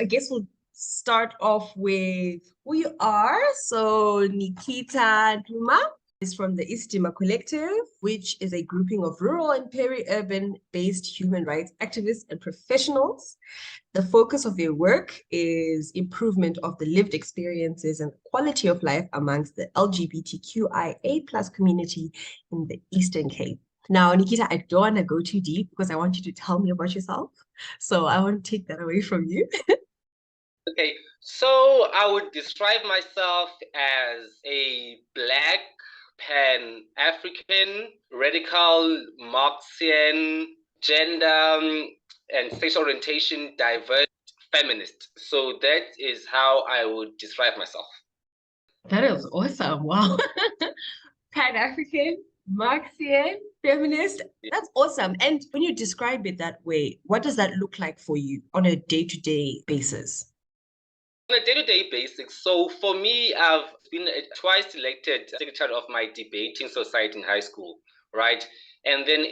guess we'll start off with who you are. So Nikita Ntuma is from the Istima Collective, which is a grouping of rural and peri-urban based human rights activists and professionals. The focus of their work is improvement of the lived experiences and quality of life amongst the LGBTQIA+ community in the Eastern Cape. Now, Nikita, I don't want to go too deep because I want you to tell me about yourself. So I want to take that away from you. Okay, so I would describe myself as a Black, Pan-African, radical, Marxian, gender and sexual orientation diverse feminist. So that is how I would describe myself. That is awesome. Wow. Pan-African, Marxian, feminist. That's awesome. And when you describe it that way, what does that look like for you on a day-to-day basis? On a day-to-day basis, so for me, I've been twice elected secretary of my debating society in high school, right? And then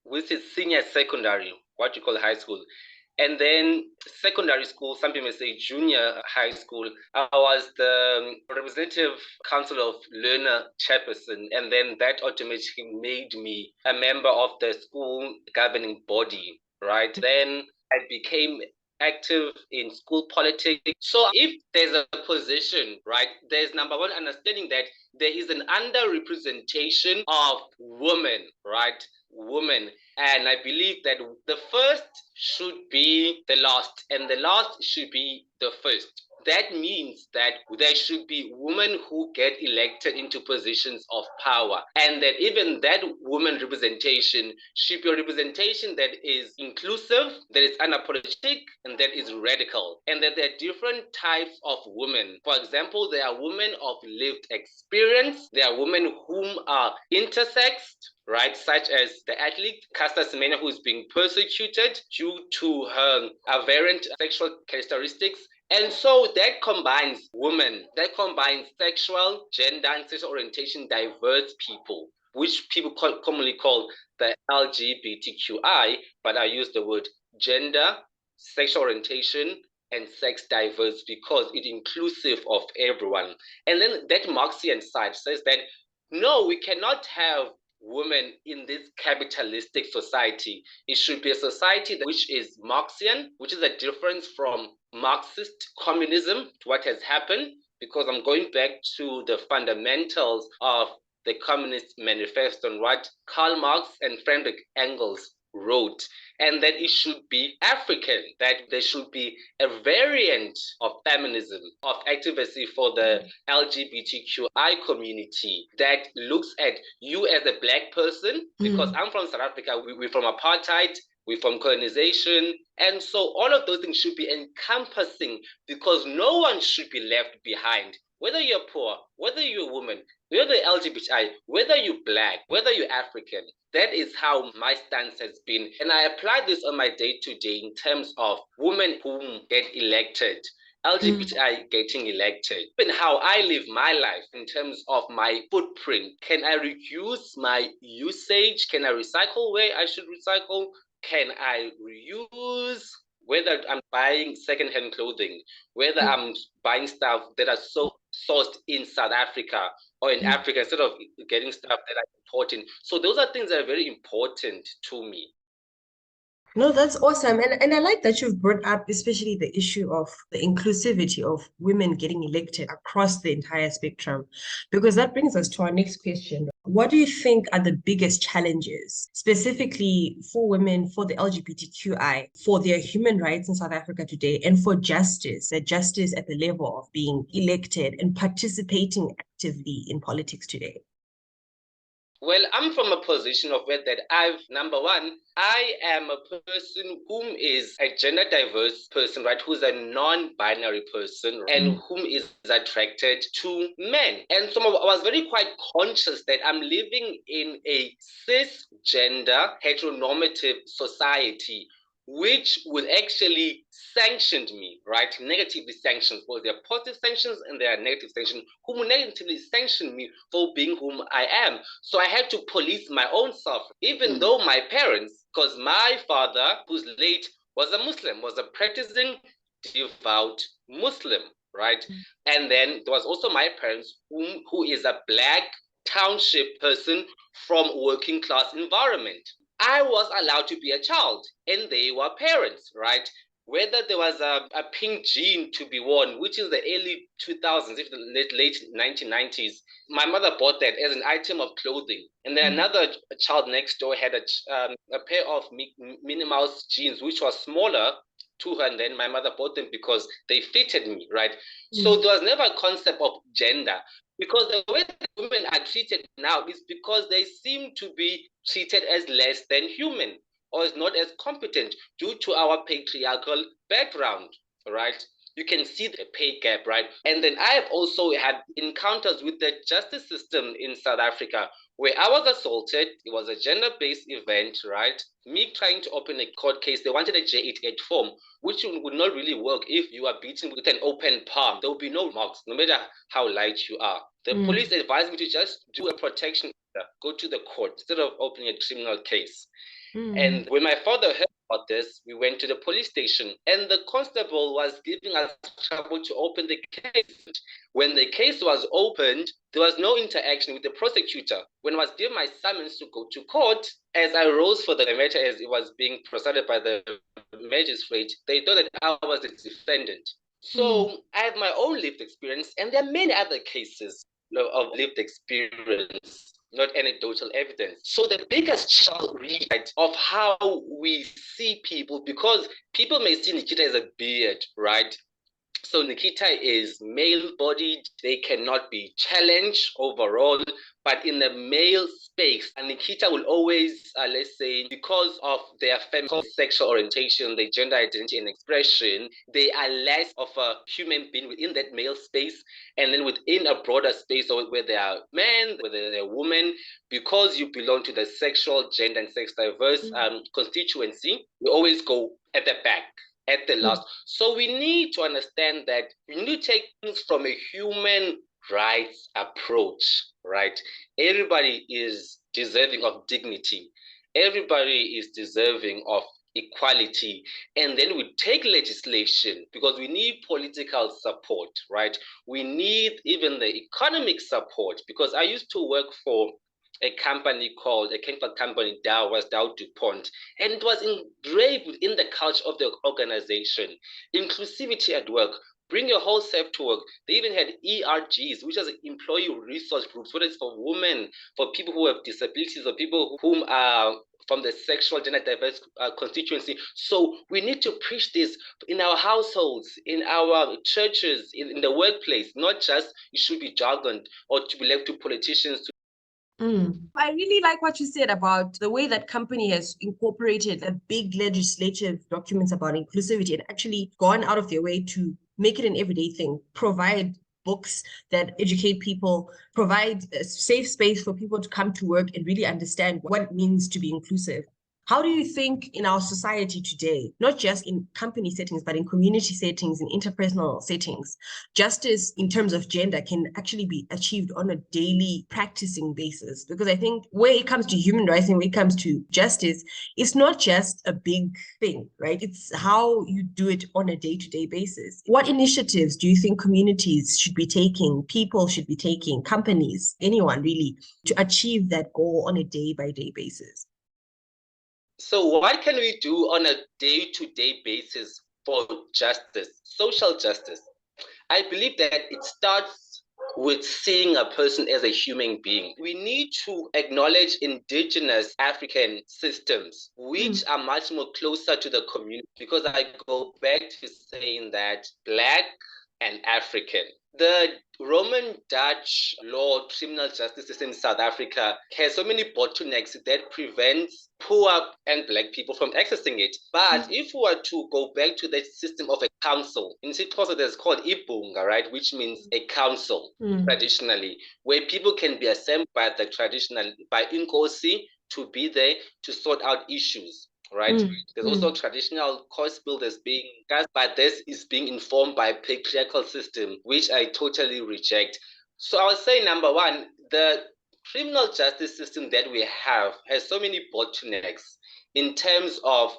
which is senior secondary, what you call high school. And then secondary school, some people may say junior high school, I was the representative council of learner chairperson. And then that automatically made me a member of the school governing body, right? Then I became active in school politics. So if there's a position, right, there's number one understanding that there is an underrepresentation of women, right? Women. And I believe that the first should be the last, and the last should be the first. That means that there should be women who get elected into positions of power, and that even that woman representation should be a representation that is inclusive, that is unapologetic, and that is radical, and that there are different types of women. For example, there are women of lived experience, there are women whom are intersex, right, such as the athlete Caster Semenya, who is being persecuted due to her aberrant sexual characteristics. And so that combines women, that combines sexual, gender, and sexual orientation diverse people, which people commonly call the LGBTQI, but I use the word gender, sexual orientation, and sex diverse because it's inclusive of everyone. And then that Marxian side says that, no, we cannot have women in this capitalistic society. It should be a society which is Marxian, which is a difference from Marxist communism, to what has happened, because I'm going back to the fundamentals of the Communist Manifesto and what Karl Marx and Friedrich Engels wrote, and that it should be African, that there should be a variant of feminism, of activism for the LGBTQI community that looks at you as a Black person, because I'm from South Africa, we're from apartheid, we're from colonization, and so all of those things should be encompassing because no one should be left behind. Whether you're poor, whether you're a woman, whether you're LGBTI, whether you're Black, whether you're African, that is how my stance has been. And I apply this on my day-to-day in terms of women who get elected, LGBTI getting elected, and how I live my life in terms of my footprint. Can I reduce my usage? Can I recycle where I should recycle? Can I reuse? Whether I'm buying secondhand clothing, whether I'm buying stuff that are so sourced in South Africa or in Africa instead of getting stuff that are important. So those are things that are very important to me. No, that's awesome. And I like that you've brought up especially the issue of the inclusivity of women getting elected across the entire spectrum, because that brings us to our next question. What do you think are the biggest challenges, specifically for women, for the LGBTQI, for their human rights in South Africa today, and for justice at the level of being elected and participating actively in politics today? Well, I'm from a position of where that number one, I am a person whom is a gender diverse person, right? Who's a non-binary person and whom is attracted to men. And so I was very quite conscious that I'm living in a cisgender heteronormative society, which would actually sanction me, right? Negatively sanctions. Well, there are positive sanctions and there are negative sanctions, whom will negatively sanction me for being whom I am. So I had to police my own self, even though my parents, because my father, who's late, was a Muslim, was a practicing, devout Muslim, right? And then there was also my parents, who is a black township person from working class environment. I was allowed to be a child, and they were parents, right? Whether there was a pink jean to be worn, which is the early 2000s, if the late 1990s, my mother bought that as an item of clothing. And then another child next door had a pair of Minnie Mouse jeans, which was smaller to her, and then my mother bought them because they fitted me, right? So there was never a concept of gender, because the way that women are treated now is because they seem to be treated as less than human or as not as competent due to our patriarchal background, right? You can see the pay gap, right? And then I have also had encounters with the justice system in South Africa where I was assaulted. It was a gender-based event, right? Me trying to open a court case, they wanted a J88 form, which would not really work if you are beaten with an open palm. There will be no marks, no matter how light you are. The police advised me to just do a protection order, go to the court instead of opening a criminal case. And when my father heard about this, we went to the police station, and the constable was giving us trouble to open the case. When the case was opened, there was no interaction with the prosecutor. When I was given my summons to go to court, as I rose for the matter as it was being presided by the magistrate, they thought that I was the defendant. So I have my own lived experience, and there are many other cases of lived experience, not anecdotal evidence. So the biggest challenge of how we see people, because people may see Nikita as a beard, right? So Nikita is male-bodied. They cannot be challenged overall, but in the male space, Nikita will always, let's say, because of their feminine sexual orientation, their gender identity and expression, they are less of a human being within that male space. And then within a broader space, or where they are men, whether they're women, because you belong to the sexual, gender, and sex diverse constituency, we always go at the back, at the last. So we need to understand that we need to take things from a human rights approach, right? Everybody is deserving of dignity. Everybody is deserving of equality. And then we take legislation because we need political support, right? We need even the economic support, because I used to work for a company called a chemical company, Dow DuPont, and it was engraved within the culture of the organization. Inclusivity at work. Bring your whole self to work. They even had ERGs, which is employee resource groups, whether it's for women, for people who have disabilities, or people whom are from the sexual gender diverse constituency. So we need to preach this in our households, in our churches, in the workplace, not just it should be jargon or to be left to politicians to. I really like what you said about the way that company has incorporated a big legislative documents about inclusivity and actually gone out of their way to make it an everyday thing, provide books that educate people, provide a safe space for people to come to work and really understand what it means to be inclusive. How do you think in our society today, not just in company settings, but in community settings, in interpersonal settings, justice in terms of gender can actually be achieved on a daily practicing basis? Because I think when it comes to human rights and when it comes to justice, it's not just a big thing, right? It's how you do it on a day-to-day basis. What initiatives do you think communities should be taking, people should be taking, companies, anyone really, to achieve that goal on a day-by-day basis? So what can we do on a day-to-day basis for justice, social justice? I believe that it starts with seeing a person as a human being. We need to acknowledge indigenous African systems, which are much more closer to the community, because I go back to saying that Black and African. The Roman Dutch law criminal justice system in South Africa has so many bottlenecks that prevents poor and Black people from accessing it. But if we were to go back to the system of a council, in Xhosa there's called Ibhunga, right, which means a council traditionally, where people can be assembled by the traditional, by Inkosi, to be there to sort out issues. Right. There's also traditional course bill that's being discussed, but this is being informed by a patriarchal system, which I totally reject. So I would say, number one, the criminal justice system that we have has so many bottlenecks in terms of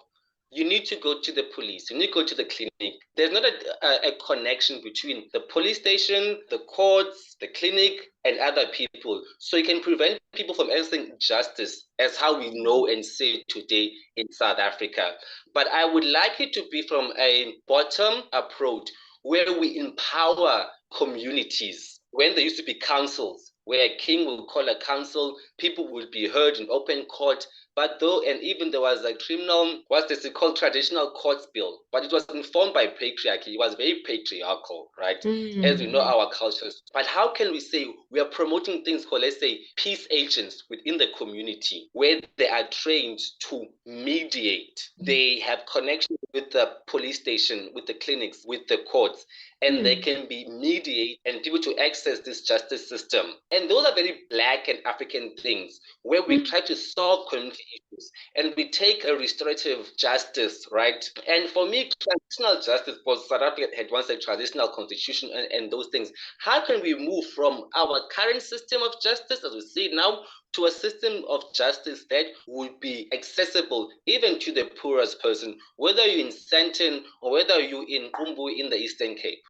you need to go to the police, you need to go to the clinic. There's not a connection between the police station, the courts, the clinic, and other people. So you can prevent people from accessing justice as how we know and see today in South Africa. But I would like it to be from a bottom approach where we empower communities. When there used to be councils, where a king will call a council, people would be heard in open court. But though, and even there was a criminal, what's this called, Traditional Courts Bill, but it was informed by patriarchy. It was very patriarchal, right? As we know our cultures. But how can we say we are promoting things called, let's say, peace agents within the community, where they are trained to mediate? They have connection with the police station, with the clinics, with the courts, and they can be mediate and people to access this justice system. And those are very Black and African things where we try to solve community issues and we take a restorative justice, right? And for me, transitional justice, because South Africa had once a transitional constitution and those things. How can we move from our current system of justice, as we see now, to a system of justice that would be accessible even to the poorest person, whether you're in Sandton or whether you're in Umbu in the Eastern Cape?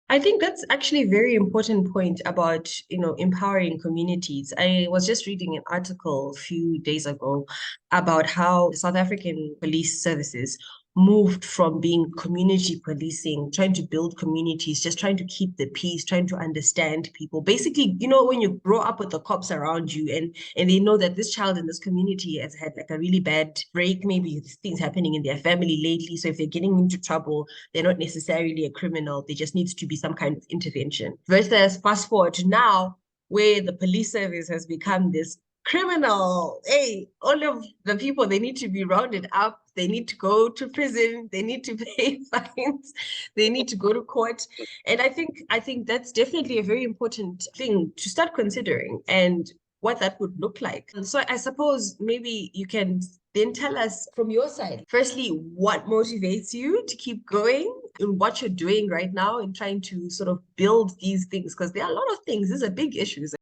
I think that's actually a very important point about, empowering communities. I was just reading an article a few days ago about how South African police services moved from being community policing, trying to build communities, just trying to keep the peace, trying to understand people. Basically, when you grow up with the cops around you and they know that this child in this community has had like a really bad break, maybe things happening in their family lately. So if they're getting into trouble, they're not necessarily a criminal. There just needs to be some kind of intervention. Versus fast forward to now, where the police service has become this criminal. Hey, all of the people, they need to be rounded up. They need to go to prison. They need to pay fines. They need to go to court. And I think that's definitely a very important thing to start considering and what that would look like. And so I suppose maybe you can then tell us from your side, firstly, what motivates you to keep going in what you're doing right now and trying to sort of build these things, because there are a lot of things. These are big issues.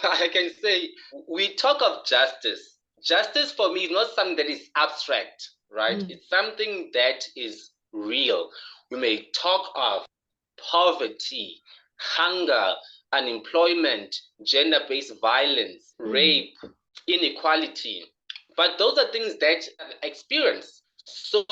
I can say we talk of justice. Justice for me is not something that is abstract, right? It's something that is real. We may talk of poverty, hunger, unemployment, gender-based violence, rape, inequality. But those are things that I experience. So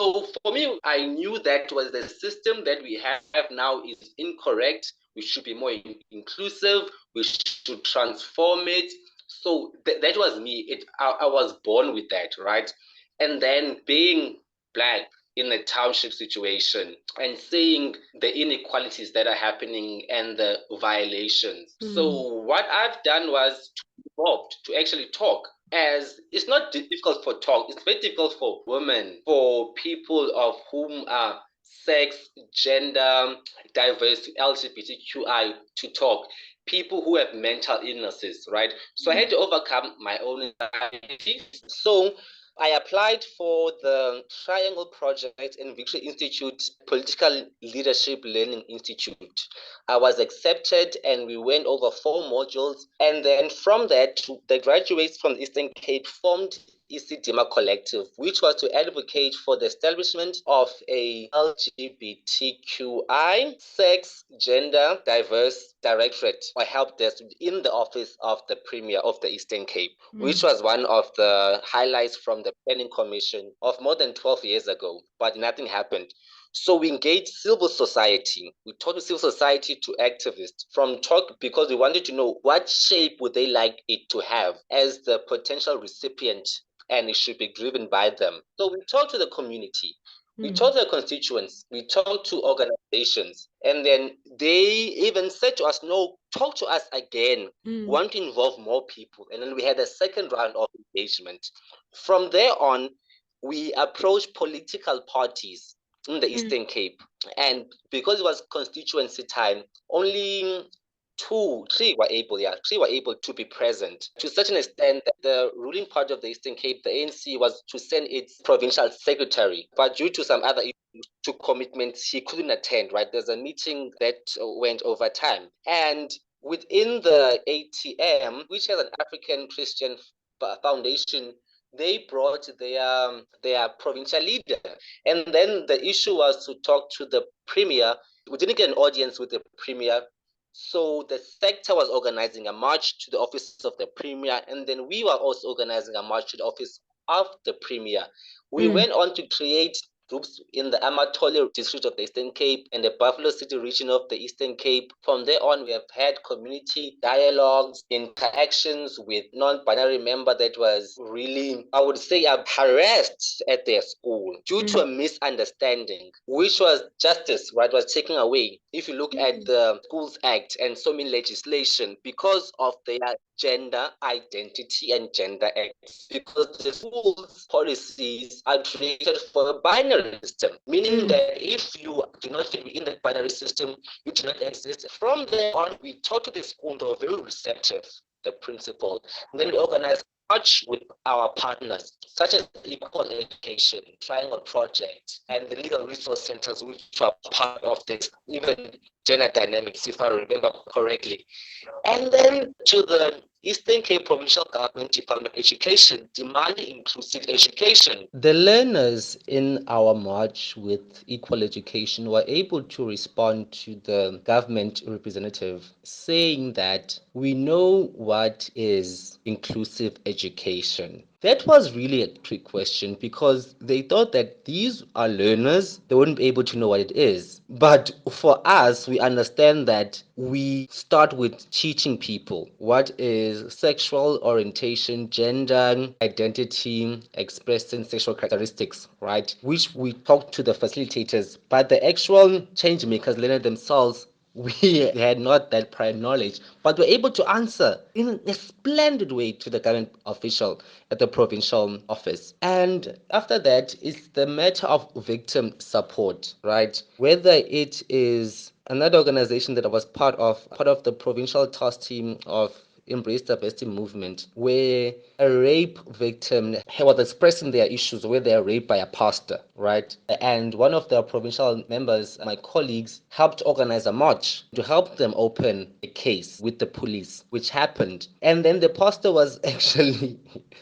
for me, I knew that was the system that we have now is incorrect. We should be more inclusive. We should transform it. So that was me. I was born with that, right? And then being Black in a township situation and seeing the inequalities that are happening and the violations. So what I've done was to evolve, to actually talk. As it's not difficult for talk, it's very difficult for women, for people of whom are sex, gender, diverse, LGBTQI to talk, people who have mental illnesses, right? So I had to overcome my own anxiety. So I applied for the Triangle Project in Victory Institute Political Leadership Learning Institute. I was accepted and we went over 4 modules. And then from that, the graduates from the Eastern Cape formed Isidima Collective, which was to advocate for the establishment of a LGBTQI, sex, gender, diverse directorate or help desk in the office of the Premier of the Eastern Cape, which was one of the highlights from the Planning Commission of more than 12 years ago, but nothing happened. So we engaged civil society. We talked to civil society to activists from talk because we wanted to know what shape would they like it to have as the potential recipient, and it should be driven by them. So we talked to the community. We talked to the constituents, we talked to organizations, and then they even said to us, no, talk to us again. We want to involve more people. And then we had a second round of engagement. From there on, we approached political parties in the Eastern Cape. And because it was constituency time, only three were able to be present. To such an extent that the ruling party of the Eastern Cape, the ANC, was to send its provincial secretary. But due to some other issues, to commitments, he couldn't attend, right? There's a meeting that went over time. And within the ATM, which has an African Christian Foundation, they brought their provincial leader. And then the issue was to talk to the premier. We didn't get an audience with the premier. So the sector was organizing a march to the office of the premier, and then we were also organizing a march to the office of the premier. We went on to create groups in the Amatole district of the Eastern Cape and the Buffalo City region of the Eastern Cape. From there on, we have had community dialogues, interactions with non-binary member that was really, I would say, harassed at their school due to a misunderstanding, which was justice, right, was taken away. If you look at the Schools Act and so many legislation, because of their gender identity and gender acts, because the school's policies are created for a binary system, meaning that if you do not fit within that binary system, you do not exist. From there on, we talked to the school, they were very receptive, the principal. And then we organized much with our partners, such as Equal Education, Triangle Project, and the Legal Resource Centers, which are part of this, even Gender Dynamics, if I remember correctly. And then to the Eastern Cape Provincial Government Department of Education, demanding inclusive education. The learners in our march with Equal Education were able to respond to the government representative saying that we know what is inclusive education. That was really a trick question because they thought that these are learners, they wouldn't be able to know what it is. But for us, we understand that we start with teaching people what is sexual orientation, gender, identity, expressing sexual characteristics, right? Which we talk to the facilitators, but the actual change makers, learners themselves, we had not that prior knowledge, but were able to answer in a splendid way to the government official at the provincial office. And after that, it's the matter of victim support, right? Whether it is another organization that I was part of the provincial task team of Embrace Diversity movement, where a rape victim was expressing their issues where they are raped by a pastor, right? And one of the provincial members, my colleagues, helped organize a march to help them open a case with the police, which happened. And then the pastor was actually,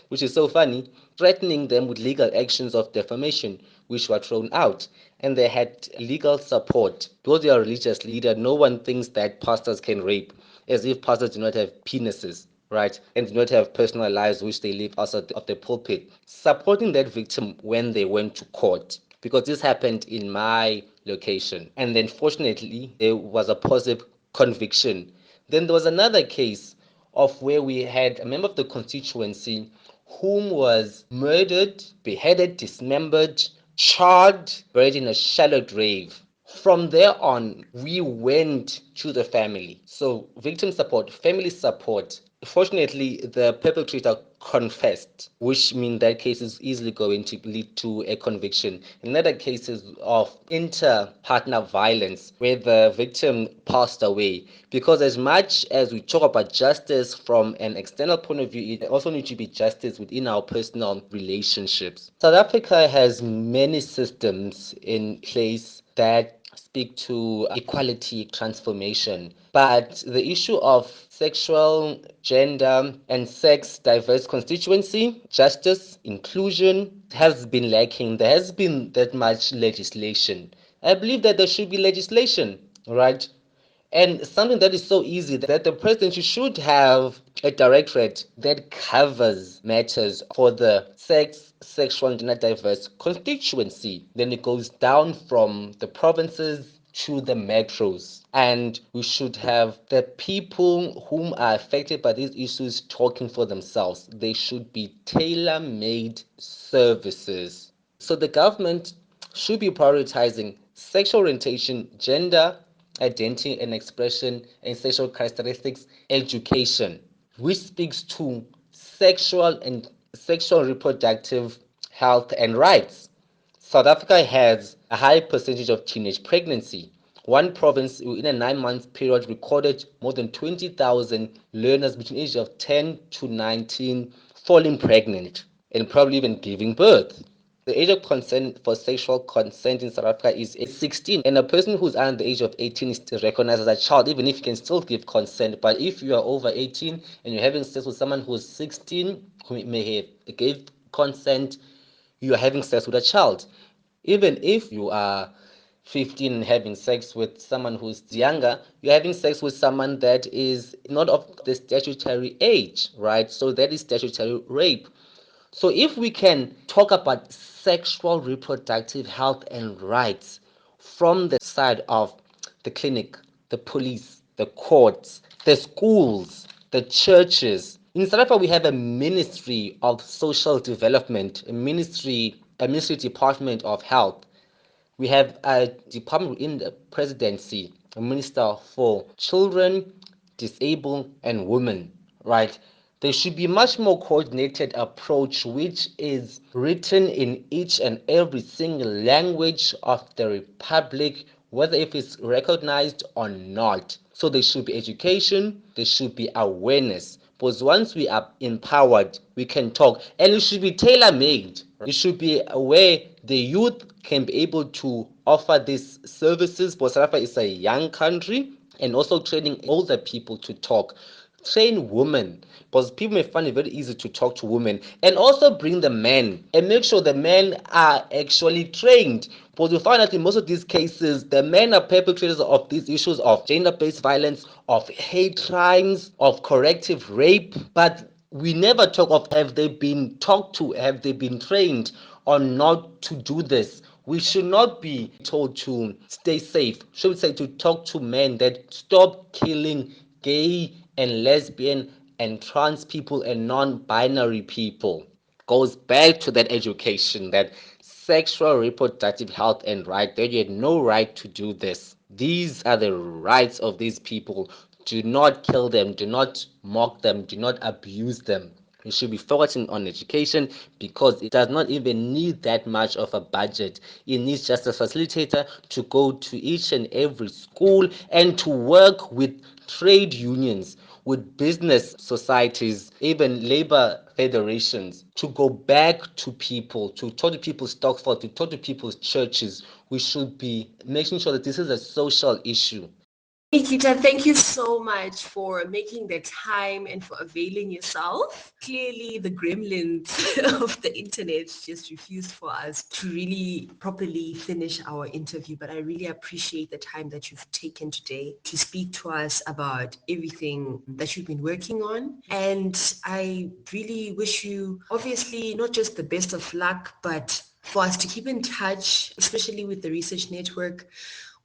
which is so funny, threatening them with legal actions of defamation, which were thrown out. And they had legal support. Because they are a religious leader, no one thinks that pastors can rape, as if pastors do not have penises, right? And do not have personal lives which they live outside of the pulpit. Supporting that victim when they went to court, because this happened in my location. And then fortunately, there was a positive conviction. Then there was another case of where we had a member of the constituency whom was murdered, beheaded, dismembered, charred, buried in a shallow grave. From there on, we went to the family. So, victim support, family support. Fortunately, the perpetrator confessed, which means that case is easily going to lead to a conviction. In other cases of inter-partner violence, where the victim passed away, because as much as we talk about justice from an external point of view, it also needs to be justice within our personal relationships. South Africa has many systems in place that speak to equality transformation. But the issue of sexual, gender, and sex diverse constituency, justice, inclusion has been lacking. There has been that much legislation. I believe that there should be legislation, right? And something that is so easy that the president should have a directorate that covers matters for the sex, sexual, and gender diverse constituency. Then it goes down from the provinces to the metros. And we should have the people whom are affected by these issues talking for themselves. They should be tailor-made services. So the government should be prioritizing sexual orientation, gender, identity and expression, and sexual characteristics education, which speaks to sexual reproductive health and rights. South Africa has a high percentage of teenage pregnancy. One province in a 9 month period recorded more than 20,000 learners between ages of 10 to 19 falling pregnant and probably even giving birth. The age of consent for sexual consent in South Africa is 16, and a person who's under the age of 18 is still recognized as a child, even if you can still give consent. But if you are over 18 and you're having sex with someone who's 16, who may have gave consent, you are having sex with a child. Even if you are 15 and having sex with someone who's younger, you're having sex with someone that is not of the statutory age, right? So that is statutory rape. So if we can talk about sexual reproductive health and rights from the side of the clinic, the police, the courts, the schools, the churches. In South Africa, we have a Ministry of Social Development, a ministry department of health. We have a department in the presidency, a minister for children, disabled, and women, right? There should be much more coordinated approach which is written in each and every single language of the republic, whether if it's recognized or not. So there should be education, there should be awareness. Because once we are empowered, we can talk. And it should be tailor-made. It should be where the youth can be able to offer these services. Because South Africa is a young country, and also training older people to talk. Train women, because people may find it very easy to talk to women, and also bring the men and make sure the men are actually trained. Because you find that in most of these cases, the men are perpetrators of these issues of gender-based violence, of hate crimes, of corrective rape, but we never talk of have they been talked to, have they been trained or not to do this. We should not be told to stay safe. Should we say to talk to men that stop killing gay and lesbian and trans people and non-binary people. Goes back to that education, that sexual reproductive health and right, that you had no right to do this. These are the rights of these people. Do not kill them, do not mock them, do not abuse them. You should be focusing on education because it does not even need that much of a budget. It needs just a facilitator to go to each and every school and to work with trade unions, with business societies, even labor federations, to go back to people, to talk to people's stockful, to talk to people's churches. We should be making sure that this is a social issue. Nikita, thank you so much for making the time and for availing yourself. Clearly, the gremlins of the internet just refused for us to really properly finish our interview, but I really appreciate the time that you've taken today to speak to us about everything that you've been working on. And I really wish you, obviously, not just the best of luck, but for us to keep in touch, especially with the research network,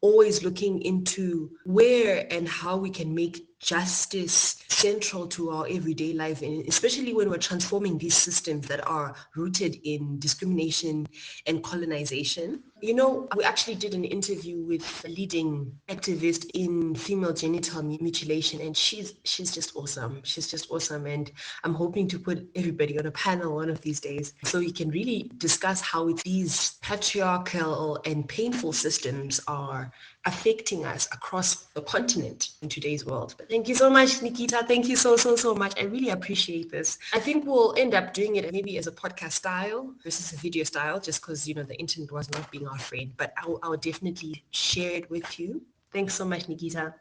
always looking into where and how we can make justice central to our everyday life, and especially when we're transforming these systems that are rooted in discrimination and colonization. You know, we actually did an interview with a leading activist in female genital mutilation, and she's just awesome. She's just awesome, and I'm hoping to put everybody on a panel one of these days so we can really discuss how these patriarchal and painful systems are affecting us across the continent in today's world. But thank you so much, Nikita. Thank you so much. I really appreciate this. I think we'll end up doing it maybe as a podcast style versus a video style, just because, you know, the internet was not being our friend. But I'll definitely share it with you. Thanks so much, Nikita.